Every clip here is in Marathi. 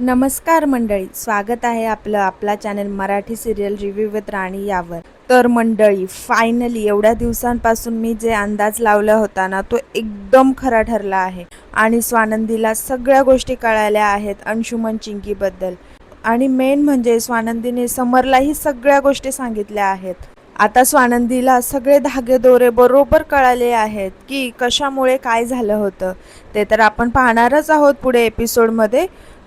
नमस्कार मंडळी, स्वागत आहे आपला channel Marathi serial review with Rani यावर. तर मंडळी, फायनली एवढ्या दिवसांपासून मी जे अंदाज लावला होता ना, तो एकदम खरा ठरला आहे. आणि स्वानंदीला सगळ्या गोष्टी कळाल्या आहेत अंशुमन चिंकीबद्दल. आणि मेन म्हणजे स्वानंदीने समरलाही सगळ्या गोष्टी सांगितल्या आहेत. आता स्वानंदीला सगळे धागेदोरे बरोबर कळाले आहेत की कशामुळे काय झालं होतं. ते तर आपण पाहणारच आहोत पुढे एपिसोडमध्ये.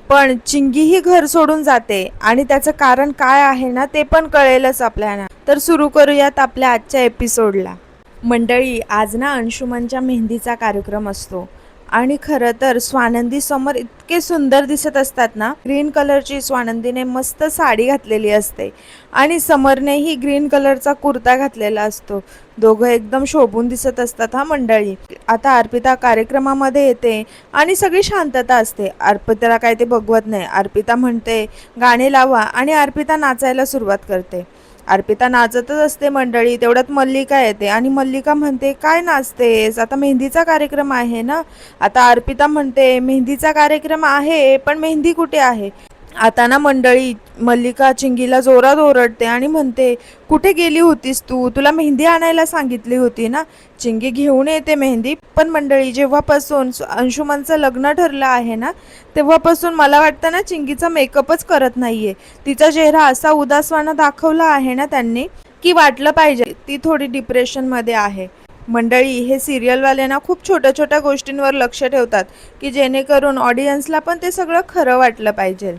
पण चिंगीही घर सोडून जाते आणि त्याचं कारण काय आहे ना, ते पण कळेलच आपल्याला. तर सुरू करूयात आपल्या आजच्या एपिसोडला. मंडळी, आज ना अंशुमनच्या मेहंदीचा कार्यक्रम असतो. आणि खरं तर स्वानंदी समोर इतके सुंदर दिसत असतात ना. ग्रीन कलरची स्वानंदीने मस्त साडी घातलेली असते आणि समरनेही ग्रीन कलरचा कुर्ता घातलेला असतो. दोघं एकदम शोभून दिसत असतात हा मंडळी. आता अर्पिता कार्यक्रमामध्ये येते आणि सगळी शांतता असते. अर्पिताला काय ते बघवत नाही. अर्पिता म्हणते गाणे लावा आणि अर्पिता नाचायला सुरुवात करते. अर्पिता नाचतच असते मंडळी. तेवढ्यात मल्लिका येते आणि मल्लिका म्हणते काय नाचतेस, आता मेहंदीचा कार्यक्रम आहे ना. आता अर्पिता म्हणते मेहंदीचा कार्यक्रम आहे पण मेहंदी कुठे आहे. आता ना मंडळी, मल्लिका चिंगीला जोरात ओरडते आणि म्हणते कुठे गेली होतीस तू, तुला मेहंदी आणायला सांगितली होती ना. चिंगी घेऊन येते मेहंदी. पण मंडळी, जेव्हापासून अंशुमनचं लग्न ठरलं आहे ना, तेव्हापासून मला वाटतं ना चिंगीचा मेकअपच करत नाहीये. तिचा चेहरा असा उदासवाना दाखवला आहे ना त्यांनी, की वाटलं पाहिजे ती थोडी डिप्रेशनमध्ये आहे. मंडळी, हे सिरियलवाले ना खूप छोट्या छोट्या गोष्टींवर लक्ष ठेवतात की जेणेकरून ऑडियन्सला पण ते सगळं खरं वाटलं पाहिजे.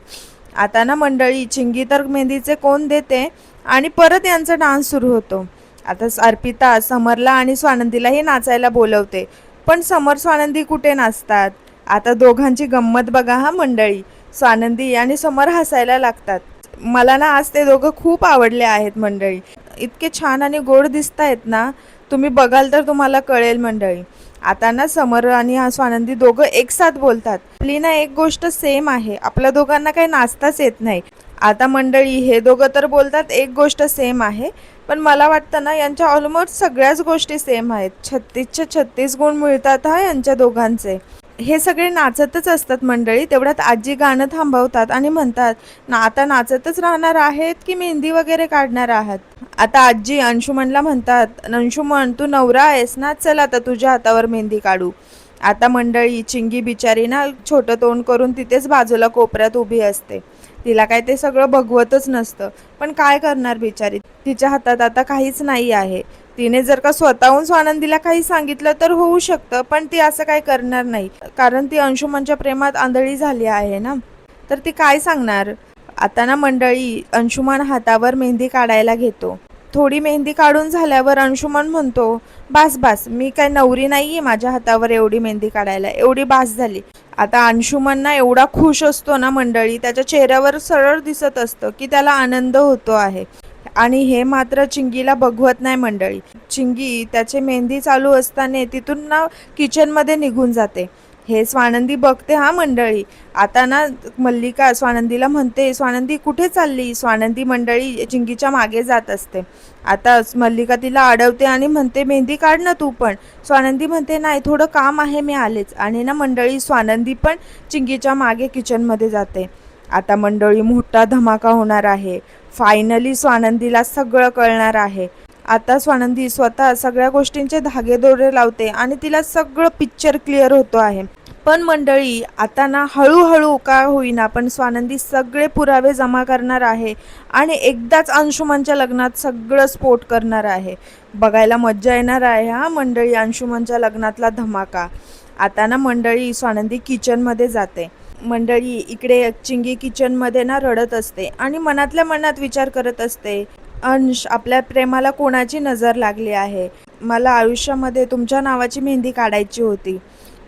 आता ना मंडळी, चिंगी तर मेहंदीचे कोण देते आणि परत यांचा डान्स सुरू होतो. आता अर्पिता समरला आणि स्वानंदीलाही नाचायला बोलवते. पण समर स्वानंदी कुठे नाचतात. आता दोघांची गंमत बघा हा मंडळी. स्वानंदी आणि समर हसायला लागतात. मला ना आज ते दोघं खूप आवडले आहेत मंडळी. इतके छान आणि गोड दिसत आहेत ना, तुम्ही बघाल तर तुम्हाला कळेल मंडळी. आता ना समर आणि स्वानंदी दोघं एक साथ बोलतात. आपली ना एक गोष्ट सेम आहे, आपल्या दोघांना काही नाचताच येत नाही. आता मंडळी, हे दोघं तर बोलतात एक गोष्ट सेम आहे, पण मला वाटतं ना यांच्या ऑलमोस्ट सगळ्याच गोष्टी सेम आहेत. 36चे 36 गुण मिळतात हा यांच्या दोघांचे. हे सगळे नाचतच असतात मंडळी. तेवढ्यात आजी गाणं थांबवतात आणि म्हणतात ना, आता नाचतच राहणार आहेत की मेहंदी वगैरे काढणार आहात. आता आजी अंशुमनला म्हणतात, अंशुमन तू नवरा आहेस ना, चल आता तुझ्या हातावर मेहंदी काढू. आता मंडळी, चिंगी बिचारी ना छोटं तोंड करून तिथेच बाजूला कोपऱ्यात उभी असते. तिला काय ते सगळं बघवतच नसतं. पण काय करणार बिचारी, तिच्या हातात आता काहीच नाही आहे. तिने जर का स्वतःहून स्वानंदीला काही सांगितलं तर होऊ शकतं, पण ती असं काही करणार नाही, कारण ती अंशुमनच्या प्रेमात आंधळी झाली आहे ना. तर ती काय सांगणार. आता ना मंडळी, अंशुमन हातावर मेहंदी काढायला घेतो. थोडी मेहंदी काढून झाल्यावर अंशुमन म्हणतो बास बास, मी काय नवरी नाहीये माझ्या हातावर एवढी मेहंदी काढायला, एवढी बास झाली. आता अंशुमन ना एवढा खुश असतो ना मंडळी, त्याच्या चेहऱ्यावर सरळ दिसत असतं की त्याला आनंद होतो आहे. आणि हे मात्र चिंगीला बघवत नाही मंडळी. चिंगी त्याचे मेहंदी चालू असताना तिथून ना किचनमध्ये निघून जाते. हे स्वानंदी बघते हा मंडळी. आता ना मल्लिका स्वानंदीला म्हणते स्वानंदी कुठे चालली. स्वानंदी मंडळी चिंगीच्या मागे जात असते. आता मल्लिका तिला अडवते आणि म्हणते मेहंदी काढ ना तू पण. स्वानंदी म्हणते नाही, थोडं काम आहे, मी आलेच. आणि ना मंडळी, स्वानंदी पण चिंगीच्या मागे किचनमध्ये जाते. आता मंडळी, मोठा धमाका होणार आहे. फायनली स्वानंदीला सगळं कळणार आहे. आता स्वानंदी स्वतः सगळ्या गोष्टींचे धागेदोरे लावते आणि तिला सगळं पिक्चर क्लिअर होतो आहे. पण मंडळी, आता ना हळूहळू का होईना पण स्वानंदी सगळे पुरावे जमा करणार आहे आणि एकदाच अंशुमनच्या लग्नात सगळं स्फोट करणार आहे. बघायला मज्जा येणार आहे हा मंडळी, अंशुमनच्या लग्नातला धमाका. आता ना मंडळी, स्वानंदी किचनमध्ये जाते. मंडळी, इकडे चिंगी किचनमध्ये ना रडत असते आणि मनातल्या मनात विचार करत असते, अंश, आपल्या प्रेमाला कोणाची नजर लागली आहे. मला आयुष्यामध्ये तुमच्या नावाची मेहंदी काढायची होती,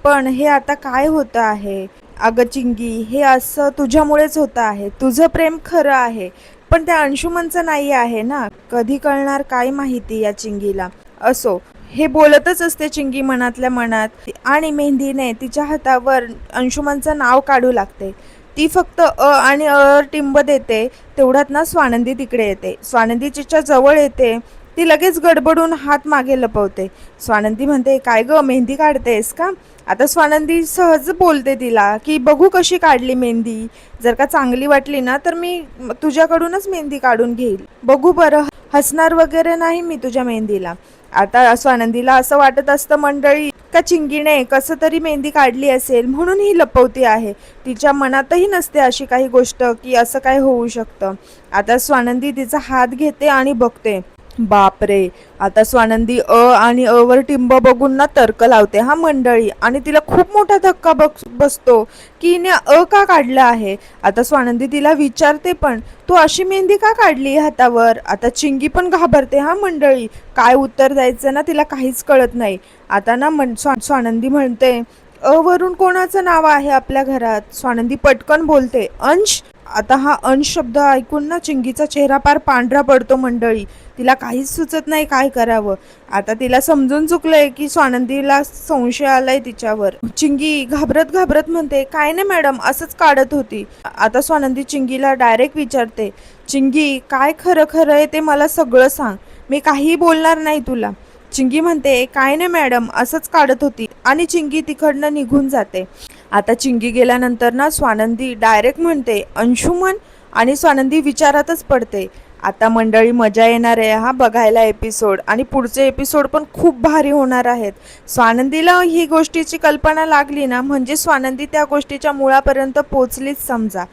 पण हे आता काय होतं आहे. अगं चिंगी, हे असं तुझ्यामुळेच होतं आहे. तुझं प्रेम खरं आहे, पण त्या अंशुमनचं नाही आहे ना. कधी कळणार काय माहिती या चिंगीला. असो, हे बोलतच असते चिंगी मनातल्या मनात आणि मेहंदीने तिच्या हातावर अंशुमनचं नाव काढू लागते. ती फक्त आणि टिंब देते. तेवढ्यात ना स्वानंदी तिकडे येते. स्वानंदी तिच्या जवळ येते ती लगेच गडबडून हात मागे लपवते. स्वानंदी म्हणते, काय ग, मेहंदी काढतेस का? आता स्वानंदी सहज बोलते तिला की बघू कशी काढली मेहंदी, जर का चांगली वाटली ना तर मी तुझ्याकडूनच मेहंदी काढून घेईल, बघू बरं, हसणार वगैरे नाही मी तुझ्या मेहंदीला. आता स्वानंदीला असं वाटत असतं मंडळी का चिंगीने कसं तरी मेहंदी काढली असेल म्हणून ही लपवती आहे. तिच्या मनातही नसते अशी काही गोष्ट की असं काय होऊ शकतं. आता स्वानंदी तिचा हात घेते आणि बघते, बापरे. आता स्वानंदी आणि वर टिंब बघून ना तर्क लावते हा मंडळी, आणि तिला खूप मोठा धक्का बसतो की हिने का काढलं आहे. आता स्वानंदी तिला विचारते पण, तू अशी मेहंदी का काढली हातावर? आता चिंगी पण घाबरते हा मंडळी, काय उत्तर द्यायचं ना तिला काहीच कळत नाही. आता ना स्वानंदी म्हणते, वरून कोणाचं नाव आहे आपल्या घरात? स्वानंदी पटकन बोलते, अंश. आता हा अंश शब्द ऐकून ना चिंगीचा चेहरा पार पांढरा पडतो मंडळी, तिला काहीच सुचत नाही काय करावं. आता तिला समजून चुकलंय की स्वानंदीला संशय आलाय तिच्यावर. चिंगी घाबरत घाबरत म्हणते, काय नाही मॅडम, असंच काढत होती. आता स्वानंदी चिंगीला डायरेक्ट विचारते, चिंगी काय खरं खरं आहे ते मला सगळं सांग, मी काहीही बोलणार नाही तुला. चिंगी म्हणते, काय नाही मॅडम, असंच काढत होती, आणि चिंगी तिकडनं निघून जाते. आता चिंगी गेल्यानंतर ना स्वानंदी डायरेक्ट म्हणते, अंशुमन, आणि स्वानंदी विचारातच पडते. आता मंडळी मजा येणार आहे हा बघायला एपिसोड, आणि पुढचे एपिसोड पण खूप भारी होणार आहेत. स्वानंदीला ही गोष्टीची कल्पना लागली ना म्हणजे स्वानंदी त्या गोष्टीच्या मुळापर्यंत पोचलीच समजा.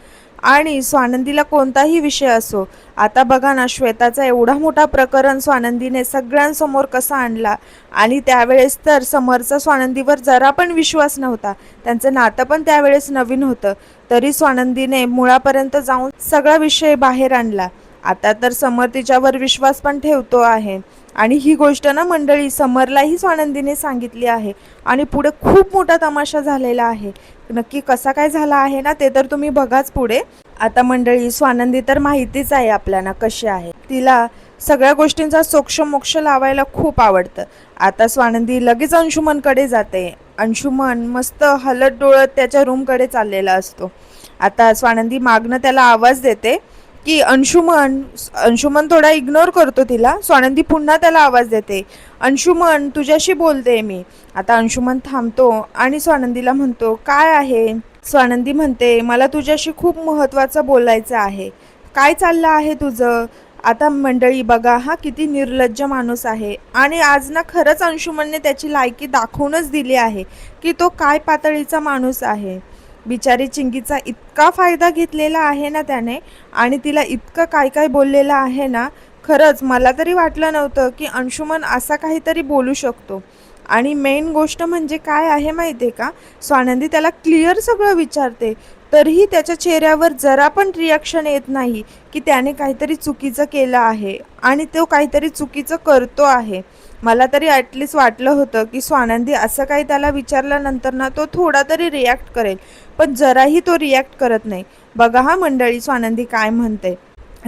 आणि स्वानंदीला कोणताही विषय असो, आता बघा ना श्वेताचा एवढा मोठा प्रकरण स्वानंदीने सगळ्यांसमोर कसा आणला, आणि त्यावेळेस तर समरचा स्वानंदीवर जरा पण विश्वास नव्हता, त्यांचं नातं पण त्यावेळेस नवीन होतं, तरी स्वानंदीने मुळापर्यंत जाऊन सगळा विषय बाहेर आणला. आता तर समर तिच्यावर विश्वास पण ठेवतो आहे, आणि ही गोष्ट ना मंडळी समरलाही स्वानंदीने सांगितली आहे, आणि पुढे खूप मोठा तमाशा झालेला आहे. नक्की कसा काय झाला आहे ना ते तर तुम्ही बघाच पुढे. आता मंडळी स्वानंदी तर माहितीच आहे आपल्याला कशी आहे, तिला सगळ्या गोष्टींचा सोक्ष लावायला खूप आवडतं. आता स्वानंदी लगेच अंशुमनकडे जाते. अंशुमन मस्त हलत डोळत त्याच्या रूमकडे चाललेला असतो. आता स्वानंदी मागणं त्याला आवाज देते की अंशुमन. अंशुमन थोडा इग्नोर करतो तिला. स्वानंदी पुन्हा त्याला आवाज देते, अंशुमन तुझ्याशी बोलते मी. आता अंशुमन थांबतो आणि स्वानंदीला म्हणतो, काय आहे? स्वानंदी म्हणते, मला तुझ्याशी खूप महत्त्वाचं बोलायचं आहे. काय चाललं आहे तुझं? आता मंडळी बघा हा किती निर्लज्ज माणूस आहे, आणि आज ना खरंच अंशुमनने त्याची लायकी दाखवूनच दिली आहे की तो काय पातळीचा माणूस आहे. बिचारी चिंगीचा इतका फायदा घेतलेला आहे ना त्याने, आणि तिला इतकं काय काय बोललेलं आहे ना, खरंच मला तरी वाटलं नव्हतं की अंशुमन असा काहीतरी बोलू शकतो. आणि मेन गोष्ट म्हणजे काय आहे माहिती आहे का, स्वानंदी त्याला क्लिअर सगळं विचारते, तरीही त्याच्या चेहऱ्यावर जरा पण रिॲक्शन येत नाही की त्याने काहीतरी चुकीचं केलं आहे आणि तो काहीतरी चुकीचं करतो आहे. मला तरी ॲटलिस्ट वाटलं होतं की स्वानंदी असं काही त्याला विचारल्यानंतर ना तो थोडा तरी रिॲक्ट करेल, पण जराही तो रिॲक्ट करत नाही. बघा हा मंडळी स्वानंदी काय म्हणते.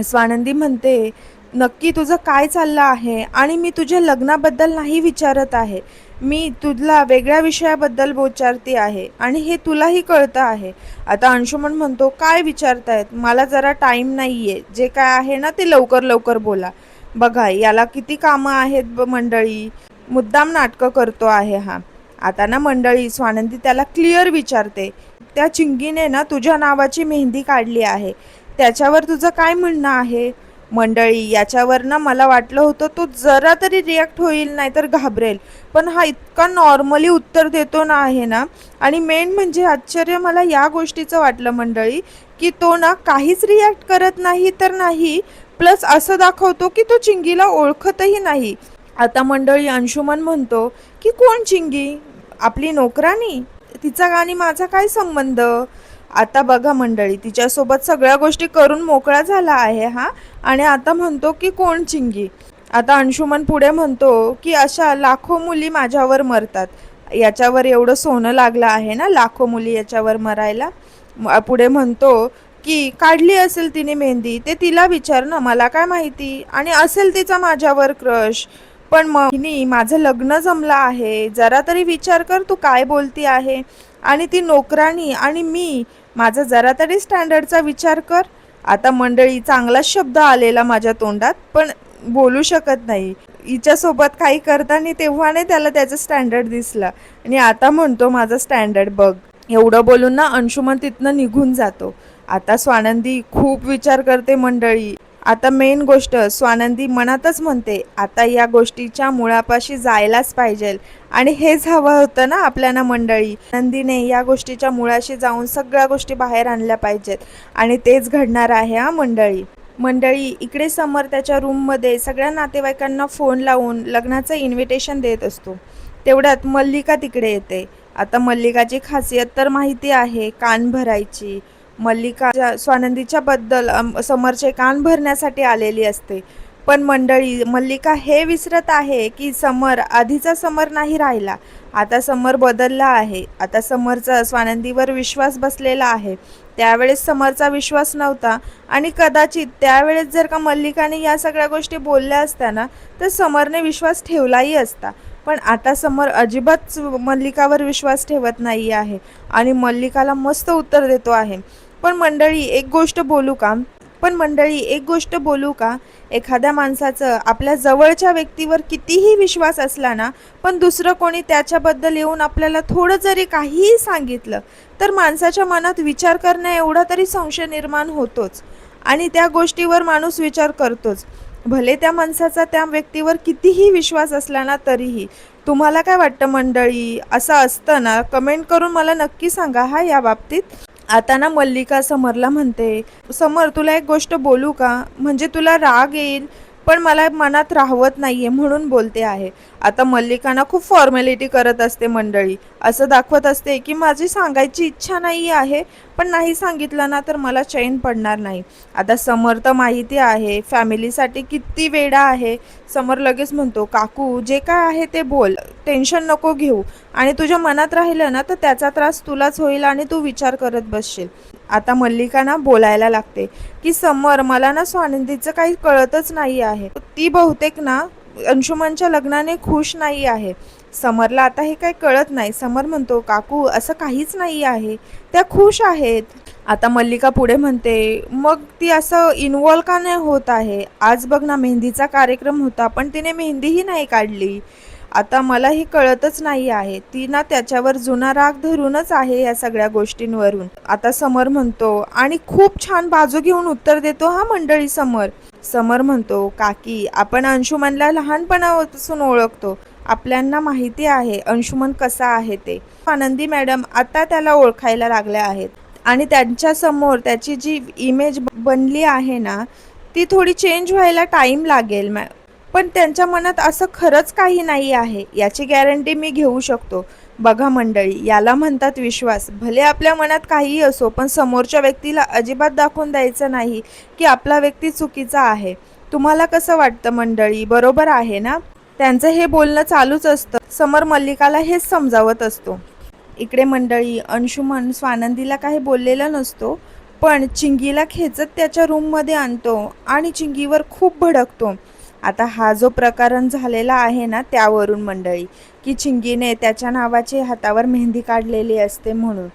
स्वानंदी म्हणते, नक्की तुझं काय चाललं आहे? आणि मी तुझ्या लग्नाबद्दल नाही विचारत आहे, मी तुला वेगळ्या विषयाबद्दल विचारते आहे, आणि हे तुलाही कळतं आहे. आता अंशुमन म्हणतो, काय विचारतायत? मला जरा टाईम नाही आहे, जे काय आहे ना ते लवकर लवकर बोला. बघा याला किती कामं आहेत मंडळी, मुद्दाम नाटकं करतो आहे हा. आता ना मंडळी स्वानंदी त्याला क्लिअर विचारते, त्या चिंगीने ना तुझ्या नावाची मेहंदी काढली आहे, त्याच्यावर तुझं काय म्हणणं आहे? मंडळी याच्यावर ना मला वाटलं होतं तो जरा तरी रिॲक्ट होईल नाही तर घाबरेल, पण हा इतका नॉर्मली उत्तर देतो ना आहे ना. आणि मेन म्हणजे आश्चर्य मला या गोष्टीचं वाटलं मंडळी की तो ना काहीच रिॲक्ट करत नाही तर नाही, प्लस असं दाखवतो की तो चिंगीला ओळखतही नाही. आता मंडळी अंशुमन म्हणतो की कोण चिंगी? आपली नोकरानी? तिचा आणि माझा काय संबंध? आता बघा मंडळी तिच्यासोबत सगळ्या गोष्टी करून मोकळा झाला आहे हा, आणि आता म्हणतो की कोण चिंगी? आता अंशुमन पुढे म्हणतो की अशा लाखो मुली माझ्यावर मरतात, याच्यावर एवढं सोनं लागलं आहे ना, लाखो मुली याच्यावर मरायला. पुढे म्हणतो की काढली असेल तिने मेहंदी, ते तिला विचार ना, मला काय माहिती, आणि असेल तिचा माझ्यावर क्रश, पण मग माझं लग्न जमलं आहे, जरा तरी विचार कर तू काय बोलती आहे, आणि ती नोकरानी आणि मी, माझा जरा तरी स्टँडर्डचा विचार कर. आता मंडळी चांगलाच शब्द आलेला माझ्या तोंडात, पण बोलू शकत नाही. हिच्यासोबत काही करताना तेव्हा नाही त्याला त्याचं स्टँडर्ड दिसला आणि आता म्हणतो माझं स्टँडर्ड बघ. एवढं बोलून ना अंशुमन तिथनं निघून जातो. आता स्वानंदी खूप विचार करते मंडळी. आता मेन गोष्ट स्वानंदी मनातच म्हणते आता या गोष्टीच्या मुळापाशी जायलाच पाहिजे आणि हेच हवं होतं ना आपल्याला मंडळी. नंदीने या गोष्टीच्या मुळाशी जाऊन सगळ्या गोष्टी बाहेर आणल्या पाहिजेत आणि तेच घडणार आहे हा मंडळी. मंडळी इकडे समर त्याच्या रूममध्ये सगळ्या नातेवाईकांना फोन लावून लग्नाचं इन्व्हिटेशन देत असतो. तेवढ्यात मल्लिका तिकडे येते. आता मल्लिकाची खासियत तर माहिती आहे, कान भरायची. मल्लिका स्वानंदीच्या बद्दल समरचे कान भरण्यासाठी आलेली असते. पण मंडळी मल्लिका हे विसरत आहे की समर आधीचा समर नाही राहिला. आता समर बदलला आहे. आता समरचा स्वानंदीवर विश्वास बसलेला आहे. त्यावेळेस समरचा विश्वास नव्हता आणि कदाचित त्यावेळेस जर का मल्लिकाने या सगळ्या गोष्टी बोलल्या असत्या ना तर समरने विश्वास ठेवलाही असता. पण आता समर अजिबात मल्लिकावर विश्वास ठेवत नाही आहे आणि मल्लिकाला मस्त उत्तर देतो आहे. पण मंडळी एक गोष्ट बोलू का, एखाद्या माणसाचं आपल्या जवळच्या व्यक्तीवर कितीही विश्वास असला ना पण दुसरं कोणी त्याच्याबद्दल येऊन आपल्याला थोडं जरी काहीही सांगितलं तर माणसाच्या मनात विचार करण्या एवढा तरी संशय निर्माण होतोच आणि त्या गोष्टीवर माणूस विचार करतोच. भले त्या माणसाचा त्या व्यक्तीवर कितीही विश्वास असला ना तरीही. तुम्हाला काय वाटतं मंडळी, असं असतं ना? कमेंट करून मला नक्की सांगा हा या बाबतीत. आता ना मल्लिका समरला म्हणते समर तुला एक गोष्ट बोलू का, म्हणजे तुला राग येईल पण मला मनात राहवत नाहीये म्हणून बोलते आहे. आता मल्लिका ना खूप फॉर्मॅलिटी करत असते मंडळी. असं दाखवत असते की माझी सांगायची इच्छा नाही आहे पण नाही सांगितलं ना तर मला चैन पडणार नाही. आता समर तर माहिती आहे फॅमिलीसाठी किती वेडा आहे. समर लगेच म्हणतो काकू जे काय आहे ते बोल, टेन्शन नको घेऊ आणि तुझ्या मनात राहिलं ना तर त्याचा त्रास तुलाच होईल आणि तू विचार करत बसशील. आता मल्लिका ना बोलायला लागते की समर मला ना स्वानंदीचं काही कळतच नाही आहे. ती बहुतेक ना अंशुमनच्या लग्नाने खुश नाही आहे. समरला आता हे काही कळत नाही. समर म्हणतो काकू असं काहीच नाही आहे, त्या खुश आहेत. आता मल्लिका पुढे म्हणते मग ती असं इन्वॉल्व का नाही होत आहे. आज बघ ना मेहंदीचा कार्यक्रम होता पण तिने मेहंदीही नाही काढली. आता मला हे कळतच नाही आहे. ती ना त्याच्यावर जुना राग धरूनच आहे या सगळ्या गोष्टींवरून. आता समर म्हणतो आणि खूप छान बाजू घेऊन उत्तर देतो हा मंडळी समर. समर म्हणतो काकी आपण अंशुमनला लहानपणापासून ओळखतो. आपल्यांना माहिती आहे अंशुमन कसा आहे ते. आनंदी मॅडम आता त्याला ओळखायला लागल्या आहेत आणि त्यांच्यासमोर त्याची जी इमेज बनली आहे ना ती थोडी चेंज व्हायला टाईम लागेल पण त्यांच्या मनात असं खरंच काही नाही आहे याची गॅरंटी मी घेऊ शकतो. बघा मंडळी याला म्हणतात विश्वास. भले आपल्या मनात काहीही असो पण समोरच्या व्यक्तीला अजिबात दाखवून द्यायचं नाही की आपला व्यक्ती चुकीचा आहे. तुम्हाला कसं वाटतं मंडळी, बरोबर आहे ना? त्यांचं हे बोलणं चालूच असतं. समर मल्लिकाला हेच समजावत असतो. इकडे मंडळी अंशुमन स्वानंदीला काही बोललेला नसतो पण चिंगीला खेचत त्याच्या रूममध्ये आणतो आणि चिंगीवर खूप भडकतो. आता हा जो प्रकरण झालेला आहे ना त्यावरून मंडळी की चिंगीने त्याच्या नावाचे हातावर मेहंदी काढलेली असते म्हणून.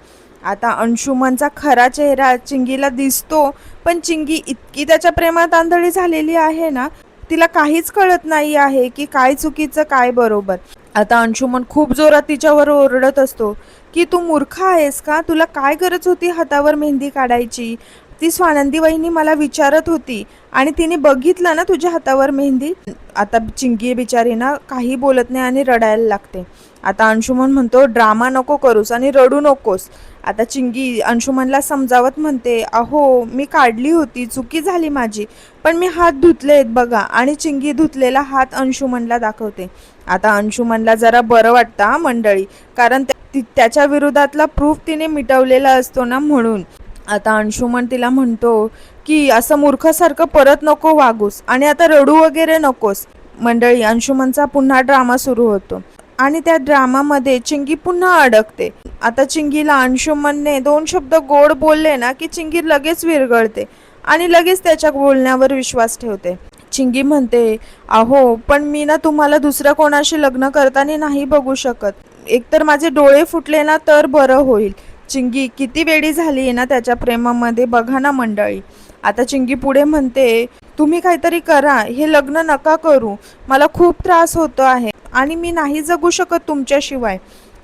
आता अंशुमनचा खरा चेहरा चिंगीला दिसतो पण चिंगी इतकी त्याच्या प्रेमात आंधळी झालेली आहे ना तिला काहीच कळत नाही आहे की काय चुकीचं काय बरोबर. आता अंशुमन खूप जोरात तिच्यावर ओरडत असतो की तू मूर्ख आहेस का, तुला काय गरज होती हातावर मेहंदी काढायची. ती स्वानंदी वहिनी मला विचारत होती आणि तिने बघितलं ना तुझ्या हातावर मेहंदी. आता चिंगी बिचारी ना काही बोलत नाही आणि रडायला लागते. आता अंशुमन म्हणतो ड्रामा नको करूस आणि रडू नकोस. आता चिंगी अंशुमनला समजावत म्हणते अहो मी काढली होती, चुकी झाली माझी, पण मी हात धुतलेत बघा आणि चिंगी धुतलेला हात अंशुमनला दाखवते. आता अंशुमनला जरा बरं वाटतं मंडळी कारण त्याच्या विरोधातला प्रूफ तिने मिटवलेला असतो ना म्हणून. आता अंशुमन तिला म्हणतो की असं मूर्खासारखं परत नको वागूस आणि आता रडू वगैरे नकोस. मंडळी अंशुमनचा पुन्हा ड्रामा सुरू होतो आणि त्या ड्रामामध्ये चिंगी पुन्हा अडकते. आता चिंगीला अंशुमनने 2 शब्द गोड बोलले ना की चिंगी लगेच विरघळते आणि लगेच त्याच्या बोलण्यावर विश्वास ठेवते. चिंगी म्हणते अहो पण मी ना तुम्हाला दुसऱ्या कोणाशी लग्न करताना नाही बघू शकत. एकतर माझे डोळे फुटले ना तर बरं होईल. चिंगी किती वेडी झाली आहे ना त्याच्या प्रेमामध्ये, बघा ना मंडळी. आता चिंगी पुढे म्हणते तुम्ही काहीतरी करा, हे लग्न नका करू, मला खूप त्रास होतो आहे आणि मी नाही जगू शकत तुमच्याशिवाय.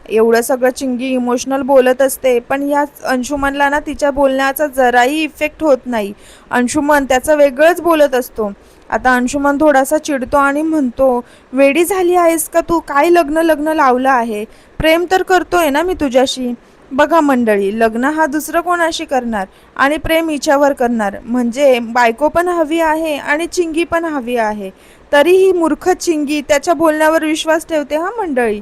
एवढं सगळं चिंगी इमोशनल बोलत असते, पण या अंशुमनला ना तिच्या बोलण्याचा जराही इफेक्ट होत नाही. अंशुमन त्याचं वेगळंच बोलत असतो. आता अंशुमन थोडासा चिडतो आणि म्हणतो, वेडी झाली आहेस का तू? काय लग्न लग्न लावलं आहे? प्रेम तर करतोय ना मी तुझ्याशी. बघा मंडळी, लग्न हा दुसरं कोणाशी करणार आणि प्रेम हिच्यावर करणार, म्हणजे बायको पण हवी आहे आणि चिंगी पण हवी आहे. तरीही मूर्ख चिंगी त्याच्या बोलण्यावर विश्वास ठेवते. हा मंडळी,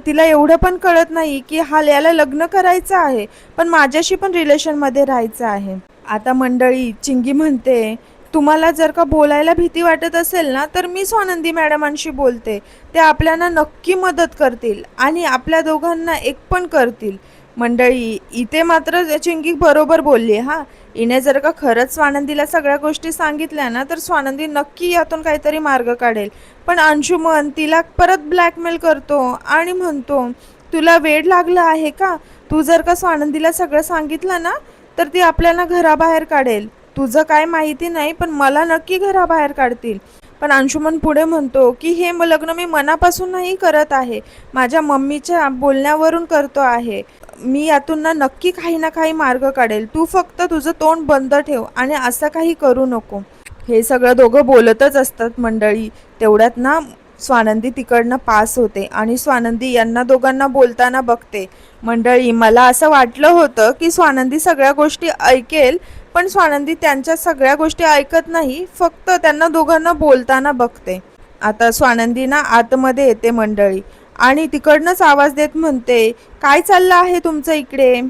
तिला एवढं पण कळत नाही की याला लग्न करायचं आहे, पण माझ्याशी पण रिलेशनमध्ये राहायचं आहे. आता मंडळी, चिंगी म्हणते, तुम्हाला जर का बोलायला भीती वाटत असेल ना, तर मी स्वानंदी मॅडमांशी बोलते. ते आपल्याला नक्की मदत करतील आणि आपल्या दोघांना एक पण करतील. मंडळी, इथे मात्र चिंगी बरोबर बोलली. हा, हिने जर का खरंच स्वानंदीला सगळ्या गोष्टी सांगितल्या ना, तर स्वानंदी नक्की यातून काहीतरी मार्ग काढेल. पण अंशुमन तिला परत ब्लॅकमेल करतो आणि म्हणतो, तुला वेड लागलं आहे का? तू जर का स्वानंदीला सगळं सांगितलं ना, तर ती आपल्याला घराबाहेर काढेल. तुझं काय माहिती नाही, पण मला नक्की घराबाहेर काढतील. पण अंशुमन पुढे म्हणतो की हे लग्न मी मनापासून नाही करत आहे, माझ्या मम्मीच्या बोलण्यावरून करतो आहे. मी यातून ना नक्की काही ना काही मार्ग काढेल. तू फक्त तुझं तोंड बंद ठेव आणि असं काही करू नको. हे सगळं दोघं बोलतच असतात मंडळी. तेवढ्यात ना स्वानंदी तिकडनं पास होते आणि स्वानंदी यांना दोघांना बोलताना बघते. मंडळी, मला असं वाटलं होतं की स्वानंदी सगळ्या गोष्टी ऐकेल, पण स्वानंदी त्यांच्या सगळ्या गोष्टी ऐकत नाही, फक्त त्यांना दोघांना बोलताना बघते. आता स्वानंदी ना आतमध्ये येते मंडळी आणि तिकडनंच आवाज देत म्हणते, काय चाललं आहे तुमचं इकडे?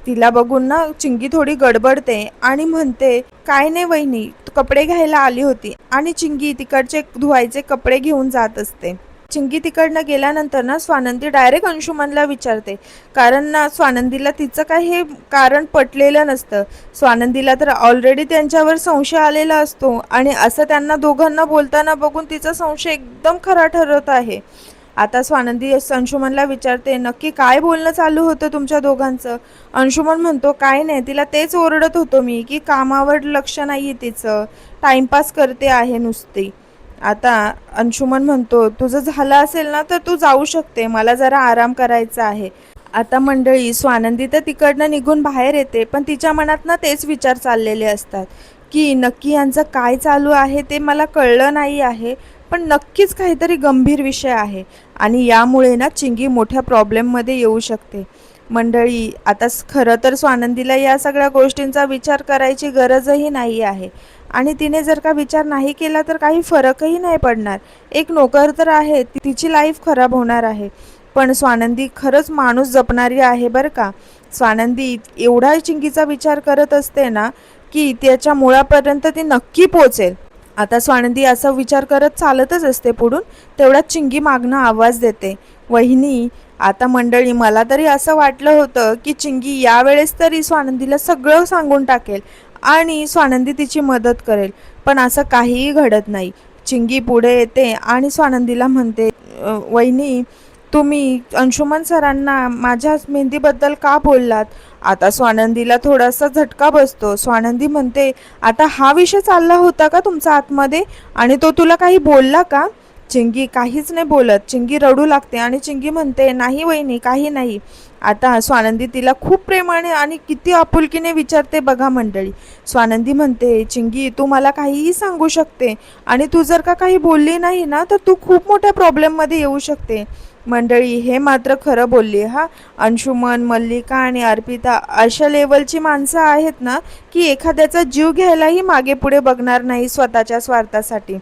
तिला बघून ना चिंगी थोडी गडबडते आणि म्हणते, काय नाही वहिनी, कपडे घ्यायला आली होती. आणि चिंगी तिकडचे धुवायचे कपडे घेऊन जात असते. चिंगी तिकडनं गेल्यानंतर ना स्वानंदी डायरेक्ट अंशुमनला विचारते, कारण ना स्वानंदीला तिचं काय हे कारण पटलेलं नसतं. स्वानंदीला तर ऑलरेडी त्यांच्यावर संशय आलेला असतो आणि असं त्यांना दोघांना बोलताना बघून तिचा संशय एकदम खरा ठरत आहे. आता स्वानंदी अंशुमनला विचारते, नक्की काय बोलणं चालू होतं तुमच्या दोघांचं? अंशुमन म्हणतो, काय नाही, तिला तेच ओरडत होतो मी की कामावर लक्ष नाही तिचं, टाइमपास करते आहे नुसती. आता अंशुमन म्हणतो, तुझं झालं असेल ना तर तू जाऊ शकते, मला जरा आराम करायचा आहे. आता मंडळी, स्वानंदी तर तिकडनं निघून बाहेर येते, पण तिच्या मनात ना तेच विचार चाललेले असतात की नक्की यांचं काय चालू आहे ते मला कळलं नाही आहे, पण नक्कीच काहीतरी गंभीर विषय आहे आणि यामुळे ना चिंगी मोठ्या प्रॉब्लेममध्ये येऊ शकते. मंडळी, आता खरं तर स्वानंदीला या सगळ्या गोष्टींचा विचार करायची गरजही नाही आहे आणि तिने जर का विचार नाही केला तर काही फरकही नाही पडणार. एक नोकर तर आहे, तिची लाईफ खराब होणार आहे, पण स्वानंदी खरंच माणूस जपणारी आहे बरं का. स्वानंदी एवढा चिंगीचा विचार करत असते ना की त्याच्या मुळापर्यंत ती नक्की पोचेल. आता स्वानंदी असा विचार करत चालतच असते पुढून, तेवढ्यात चिंगी मागणं आवाज देते, वहिनी. आता मंडळी, मला तरी असं वाटलं होतं की चिंगी यावेळेस तरी स्वानंदीला सगळं सांगून टाकेल आणि स्वानंदी तिची मदत करेल, पण असं काहीही घडत नाही. चिंगी पुढे येते आणि स्वानंदीला म्हणते, वहिनी, तुम्ही अंशुमन सरांना माझ्या मेहंदीबद्दल का बोललात? आता स्वानंदीला थोडासा झटका बसतो. स्वानंदी म्हणते, आता हा विषय चालला होता का तुमचा आतमध्ये आणि तो तुला काही बोलला का? चिंगी काहीच नाही बोलत. चिंगी रडू लागते आणि चिंगी म्हणते, नाही वहिनी, काही नाही. आता स्वानंदी तिला खूप प्रेमाने आणि किती आपुलकीने विचारते बघा मंडळी. स्वानंदी म्हणते, चिंगी, तू मला काहीही सांगू शकते आणि तू जर का काही बोलली नाही ना तर तू खूप मोठ्या प्रॉब्लेममध्ये येऊ शकते. मंडळी, हे मात्र खरं बोलली हा. अंशुमन, मल्लिका आणि अर्पिता अशा लेवलची माणसं आहेत ना की एखाद्याचा जीव घ्यायलाही मागे पुढे बघणार नाही स्वतःच्या स्वार्थासाठी.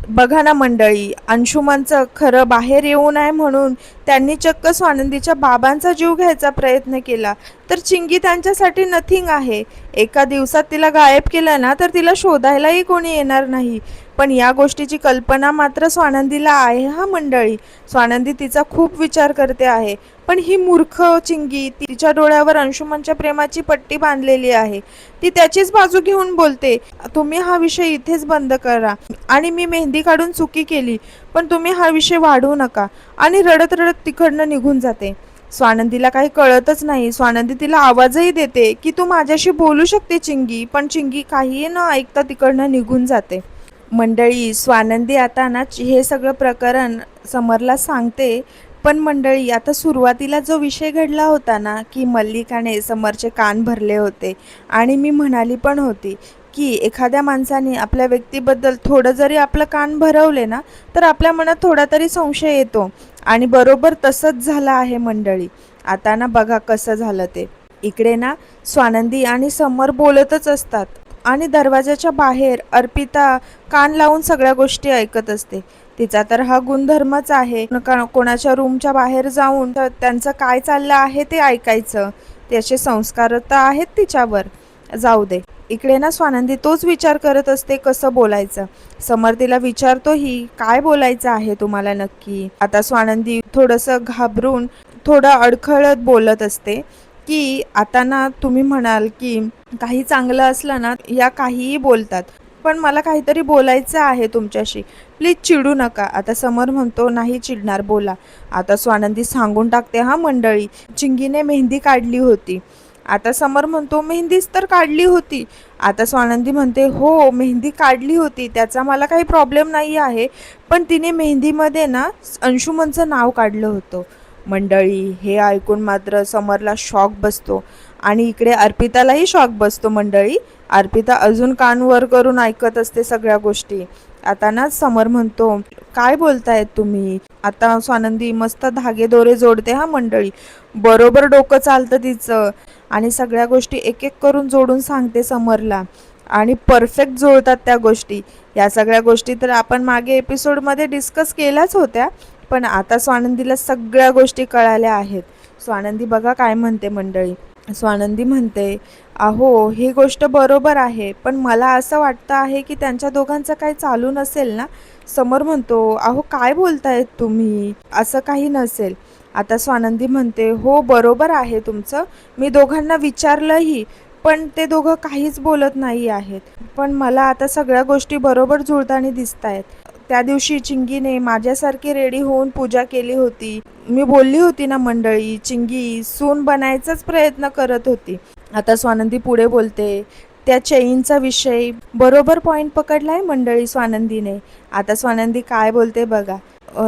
बघा ना मंडळी, अंशुमनचं खरं बाहेर येऊ नये म्हणून त्यांनी चक्क स्वानंदीच्या बाबांचा जीव घ्यायचा प्रयत्न केला, तर चिंगी त्यांच्यासाठी नथिंग आहे. एका दिवसात तिला गायब केलं ना तर तिला शोधायलाही कोणी येणार नाही. पण या गोष्टीची कल्पना मात्र स्वानंदीला आहे हा मंडळी. स्वानंदी तिचा खूप विचार करते आहे, पण ही मूर्ख चिंगी तिच्या डोळ्यावर अंशुमनच्या प्रेमाची पट्टी बांधलेली आहे. ती त्याचीच बाजू घेऊन बोलते, तुम्ही हा विषय इथेच बंद करा आणि मी मेहंदी काढून चुकी केली, पण तुम्ही हा विषय वाढवू नका, आणि रडत रडत तिकडनं निघून जाते. स्वानंदीला काही कळतच नाही. स्वानंदी तिला आवाजही देते की तू माझ्याशी बोलू शकते चिंगी, पण चिंगी काहीही न ऐकता तिकडनं निघून जाते. मंडळी स्वानंदी आता ना हे सगळं प्रकरण समरला सांगते. पण मंडळी आता सुरुवातीला जो विषय घडला होता ना की मल्लिकाने समरचे कान भरले होते आणि मी म्हणाली पण होती की एखाद्या माणसाने आपल्या व्यक्तीबद्दल थोडं जरी आपलं कान भरवले ना तर आपल्या मनात थोडा तरी संशय येतो. आणि बरोबर तसंच झालं आहे मंडळी. आता ना बघा कसं झालं ते. इकडे ना स्वानंदी आणि समर बोलतच असतात आणि दरवाजाच्या बाहेर अर्पिता कान लावून सगळ्या गोष्टी ऐकत असते. तिचा तर हा गुणधर्मच आहे कोणाच्या रूमच्या बाहेर जाऊन त्यांचं काय चाललं आहे ते ऐकायचं. त्याचे संस्कार तर आहेत तिच्यावर. जाऊ दे. इकडे ना स्वानंदी तोच विचार करत असते कसं बोलायचं. समर तिला विचारतोही काय बोलायचं आहे तुम्हाला नक्की. आता स्वानंदी थोडंसं घाबरून थोडं अडखळत बोलत असते की आता ना तुम्ही म्हणाल की काही चांगलं असलं ना या काहीही बोलतात, पण मला काहीतरी बोलायचं आहे तुमच्याशी, प्लीज चिडू नका. आता समर म्हणतो नाही चिडणार, बोला. आता स्वानंदी सांगून टाकते हा मंडळी चिंगीने मेहंदी काढली होती. आता समर म्हणतो मेहंदीच तर काढली होती. आता स्वानंदी म्हणते हो मेहंदी काढली होती, त्याचा मला काही प्रॉब्लेम नाही आहे, पण तिने मेहंदीमध्ये ना अंशुमनचं नाव काढलं होतं. मंडळी हे ऐकून मात्र समरला शॉक बसतो आणि इकडे अर्पितालाही शॉक बसतो मंडळी. अर्पिता अजून कान वर करून ऐकत असते सगळ्या गोष्टी. आता ना समर म्हणतो काय बोलतायत तुम्ही. आता स्वानंदी मस्त धागेदोरे जोडते हा मंडळी. बरोबर डोकं चालतं तिचं आणि सगळ्या गोष्टी एक एक करून जोडून सांगते समरला आणि परफेक्ट जुळतात त्या गोष्टी. या सगळ्या गोष्टी तर आपण मागे एपिसोडमध्ये डिस्कस केल्याच होत्या, पण आता स्वानंदीला सगळ्या गोष्टी कळाल्या आहेत. स्वानंदी बघा काय म्हणते मंडळी. स्वानंदी म्हणते अहो ही गोष्ट बरोबर आहे, पण मला असं वाटतं आहे की त्यांच्या दोघांचं काही चालू नसेल ना. समर म्हणतो अहो काय बोलतायत तुम्ही, असं काही नसेल. आता स्वानंदी म्हणते हो बरोबर आहे तुमचं, मी दोघांना विचारलंही पण ते दोघं काहीच बोलत नाही आहेत. पण मला आता सगळ्या गोष्टी बरोबर जुळताना दिसत आहेत. त्या दिवशी चिंगीने माझ्यासारखी रेडी होऊन पूजा केली होती. मी बोलली होती ना मंडळी चिंगी सून बनायचाच प्रयत्न करत होती. आता स्वानंदी पुढे बोलते त्या चेईनचा विषय बरोबर पॉईंट पकडलाय मंडळी स्वानंदीने. आता स्वानंदी काय बोलते बघा.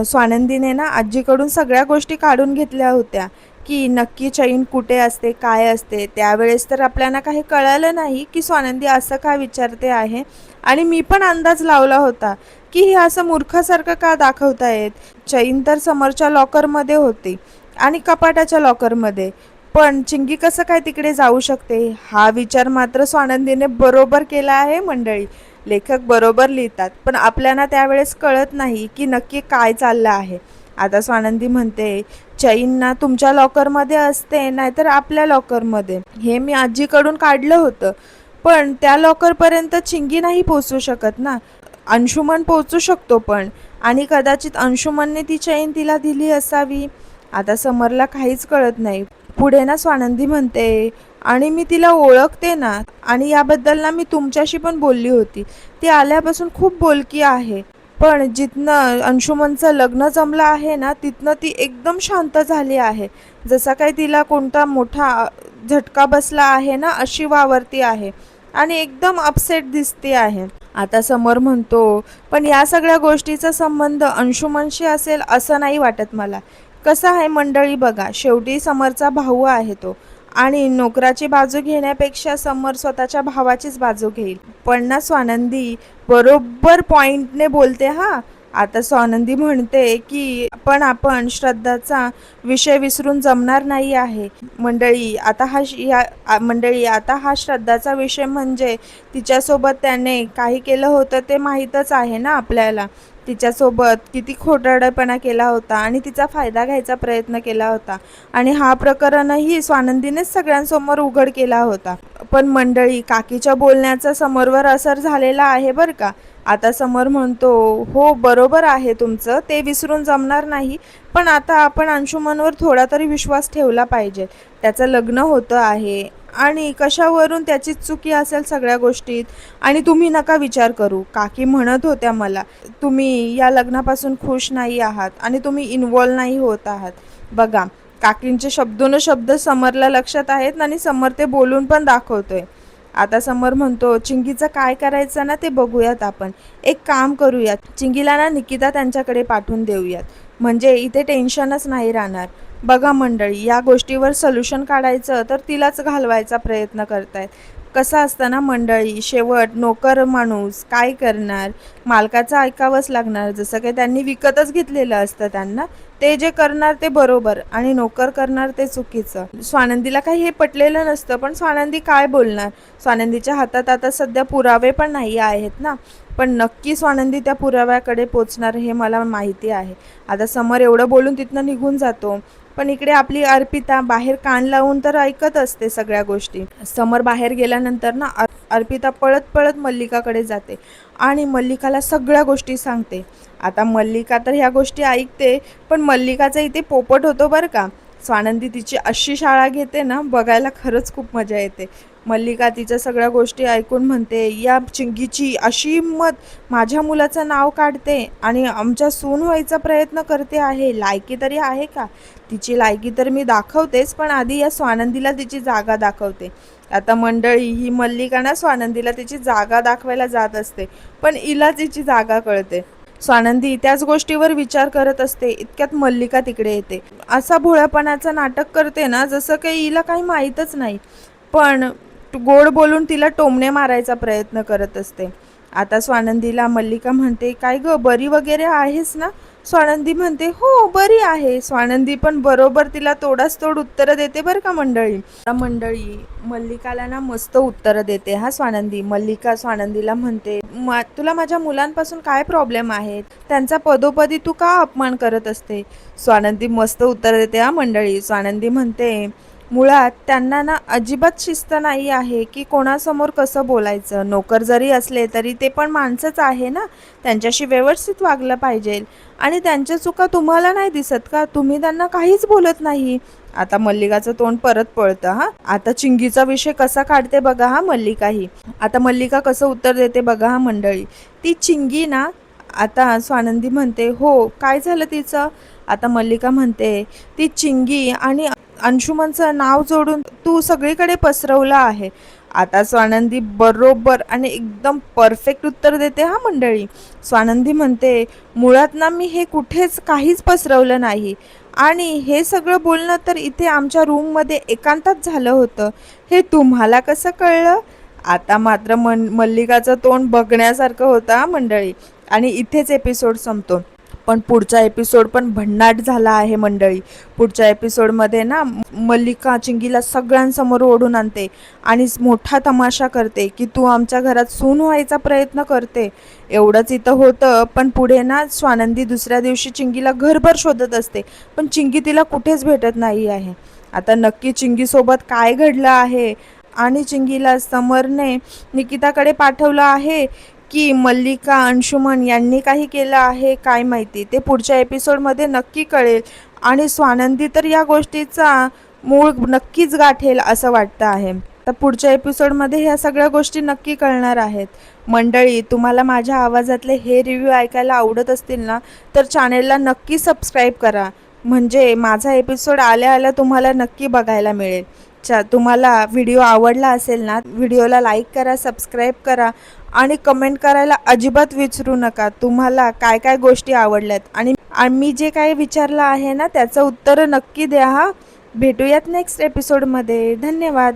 स्वानंदीने ना आजीकडून सगळ्या गोष्टी काढून घेतल्या होत्या की नक्की चैन कुठे असते काय असते. त्यावेळेस तर आपल्याला काही कळालं नाही की स्वानंदी असं का विचारते आहे आणि मी पण अंदाज लावला होता की हे असं मूर्खासारखं का दाखवतायत. चैन तर समोरच्या लॉकरमध्ये होती आणि कपाटाच्या लॉकरमध्ये, पण चिंगी कसं काय तिकडे जाऊ शकते. हा विचार मात्र स्वानंदीने बरोबर केला आहे मंडळी. लेखक बरोबर लिहितात, पण आपल्याला त्यावेळेस कळत नाही की नक्की काय चाललं आहे. आता स्वानंदी म्हणते चैन ना तुमच्या लॉकरमध्ये असते नाहीतर आपल्या लॉकरमध्ये. हे मी आजीकडून काढलं होतं, पण त्या लॉकरपर्यंत चिंगी नाही पोचू शकत ना. अंशुमन पोचू शकतो पण, आणि कदाचित अंशुमनने ती चैन तिला दिली असावी. आता समरला काहीच कळत नाही. पुढे ना स्वानंदी म्हणते आणि मी तिला ओळखते ना, आणि याबद्दल ना मी तुमच्याशी पण बोलली होती. ती आल्यापासून खूप बोलकी आहे, पण जिथनं अंशुमनचं लग्न जमलं आहे ना तिथनं ती एकदम शांत झाली आहे. जसा काही तिला कोणता मोठा झटका बसला आहे ना अशी वावरती आहे आणि एकदम अपसेट दिसते आहे. आता समर म्हणतो पण या सगळ्या गोष्टीचा संबंध अंशुमनशी असेल असं नाही वाटत मला. कसं आहे मंडळी बघा, शेवटी समरचा भाऊ आहे तो, आणि नोकराची बाजू घेण्यापेक्षा समर स्वतःच्या भावाचीच बाजू घेईल. पण ना स्वानंदी बरोबर पॉइंटने बोलते हा. आता स्वानंदी म्हणते की पण आपण श्रद्धाचा विषय विसरून जमणार नाही आहे मंडळी. आता हा श्रद्धाचा विषय म्हणजे तिच्यासोबत त्याने काही केलं होतं ते माहीतच आहे ना आपल्याला. तिच्यासोबत किती खोटारडेपणा केला होता आणि तिचा फायदा घ्यायचा प्रयत्न केला होता, आणि हा प्रकरणही स्वानंदीनेच सगळ्यांसमोर उघड केला होता. पण मंडळी काकीच्या बोलण्याचा समरवर असर झालेला आहे बरं का. आता समर म्हणतो हो बरोबर आहे तुमचं, ते विसरून जमणार नाही, पण आता आपण अंशुमनवर थोडा तरी विश्वास ठेवला पाहिजे. त्याचं लग्न होतं आहे आणि कशावरून त्याची चुकी असेल सगळ्या गोष्टीत. आणि तुम्ही नका विचार करू, काकी म्हणत होत्या मला तुम्ही या लग्नापासून खुश नाही आहात आणि तुम्ही इन्वॉल्व नाही होत आहात. बघा काकींचे शब्दोनशब्द समरला लक्षात आहेत आणि समर ते बोलून पण दाखवतोय. आता समर म्हणतो चिंगीचं काय करायचं ना ते बघूयात आपण. एक काम करूयात, चिंगीला ना निकिता त्यांच्याकडे पाठवून देऊयात, म्हणजे इथे टेन्शनच नाही राहणार. बघा मंडळी, या गोष्टीवर सोल्युशन काढायचं तर तिलाच घालवायचा प्रयत्न करतायत. कसं असतं ना मंडळी, शेवट नोकर माणूस काय करणार, मालकाचं ऐकावंच लागणार. जसं काही त्यांनी विकतच घेतलेलं असतं त्यांना, ते जे करणार ते बरोबर आणि नोकर करणार ते चुकीचं. स्वानंदीला काही हे पटलेलं नसतं, पण स्वानंदी काय बोलणार. स्वानंदीच्या हातात आता सध्या पुरावे पण नाही आहेत ना, पण नक्की स्वानंदी त्या पुराव्याकडे पोचणार हे मला माहिती आहे. आता समर एवढं बोलून तिथनं निघून जातो, पण इकडे आपली अर्पिता बाहेर कान लावून तर ऐकत असते सगळ्या गोष्टी. समर बाहेर गेल्यानंतर ना अर्पिता पळत पळत मल्लिकाकडे जाते आणि मल्लिकाला सगळ्या गोष्टी सांगते. आता मल्लिका तर ह्या गोष्टी ऐकते, पण मल्लिकाचा इथे पोपट होतो बरं का. स्वानंदी तिची अशी शाळा घेते ना, बघायला खरंच खूप मजा येते. मल्लिका तिच्या सगळ्या गोष्टी ऐकून म्हणते, या चिंगीची अशी हिंमत, माझ्या मुलाचं नाव काढते आणि आमच्या सून व्हायचा प्रयत्न करते आहे. लायकी तरी आहे का? तिची लायकी तर मी दाखवतेच, पण आधी या स्वानंदीला तिची जागा दाखवते. आता मंडळी, ही मल्लिका ना स्वानंदीला तिची जागा दाखवायला जात असते, पण हिला तिची जागा कळते. स्वानंदी त्याच गोष्टीवर विचार करत असते, इतक्यात मल्लिका तिकडे येते. असा भोळ्यापणाचं नाटक करते ना, जसं काही हिला काही माहीतच नाही, पण गोड बोलून तिला टोमणे मारायचा प्रयत्न करत असते. आता स्वानंदीला मल्लिका म्हणते, काय ग, बरी वगैरे आहेस ना? स्वानंदी म्हणते, हो बरी आहे. स्वानंदी पण बरोबर तिला तोडास तोड उत्तरं देते बरं का मंडळी. मंडळी, मल्लिकाला ना मस्त उत्तरं देते हा स्वानंदी. मल्लिका स्वानंदीला म्हणते, तुला माझ्या मुलांपासून काय प्रॉब्लेम आहे? त्यांचा पदोपदी तू का अपमान करत असते? स्वानंदी मस्त उत्तर देते हा मंडळी. स्वानंदी म्हणते, मुळात त्यांना ना अजिबात शिस्त नाही आहे की कोणासमोर कसं बोलायचं. नोकर जरी असले तरी ते पण माणसंच आहे ना, त्यांच्याशी व्यवस्थित वागलं पाहिजे. आणि त्यांच्या चुका तुम्हाला नाही दिसत का? तुम्ही त्यांना काहीच बोलत नाही. आता मल्लिकाचं तोंड परत पळतं हा. आता चिंगीचा विषय कसा काढते बघा हा मल्लिकाही. आता मल्लिका कसं उत्तर देते बघा हा मंडळी. ती चिंगी ना, आता स्वानंदी म्हणते, हो काय झालं तिचं? आता मल्लिका म्हणते, ती चिंगी आणि अंशुमनचं नाव जोडून तू सगळीकडे पसरवलं आहे. आता स्वानंदी बरोबर आणि एकदम परफेक्ट उत्तर देते हा मंडळी. स्वानंदी म्हणते, मुळात ना मी हे कुठेच काहीच पसरवलं नाही आणि हे सगळं बोलणं तर इथे आमच्या रूममध्ये एकांतात झालं होतं. हे तुम्हाला कसं कळलं? आता मात्र मल्लिकाचं तोंड बघण्यासारखं होतं हा मंडळी. आणि इथेच एपिसोड संपतो. पण पुढचा एपिसोड पण भन्नाट झाला आहे मंडळी. पुढच्या एपिसोडमध्ये ना मल्लिका चिंगीला सगळ्यांसमोर ओढून आणते आणि मोठा तमाशा करते की तू आमच्या घरात सून व्हायचा प्रयत्न करते. एवढंच इथं होतं, पण पुढे ना स्वानंदी दुसऱ्या दिवशी चिंगीला घरभर शोधत असते, पण चिंगी तिला कुठेच भेटत नाही आहे. आता नक्की चिंगीसोबत काय घडलं आहे आणि चिंगीला समरने निकिताकडे पाठवलं आहे की मल्लिका अंशुमन यांनी काही केलं आहे काय माहिती, ते पुढच्या एपिसोडमध्ये नक्की कळेल. आणि स्वानंदी तर या गोष्टीचा मूळ नक्कीच गाठेल असं वाटतं आहे. तर पुढच्या एपिसोडमध्ये ह्या सगळ्या गोष्टी नक्की कळणार आहेत. मंडळी, तुम्हाला माझ्या आवाजातले हे रिव्ह्यू ऐकायला आवडत असतील ना, तर चॅनेलला नक्की सबस्क्राईब करा, म्हणजे माझा एपिसोड आल्या आल्या तुम्हाला नक्की बघायला मिळेल. तुम्हाला व्हिडिओ आवडला असेल ना, व्हिडिओला लाईक करा, सबस्क्राईब करा आणि कमेंट करायला अजिबात विसरू नका. तुम्हाला काय काय गोष्टी आवडल्यात आणि मी जे काही विचारलं आहे ना त्याचं उत्तर नक्की द्या हा. भेटूयात नेक्स्ट एपिसोडमध्ये. धन्यवाद.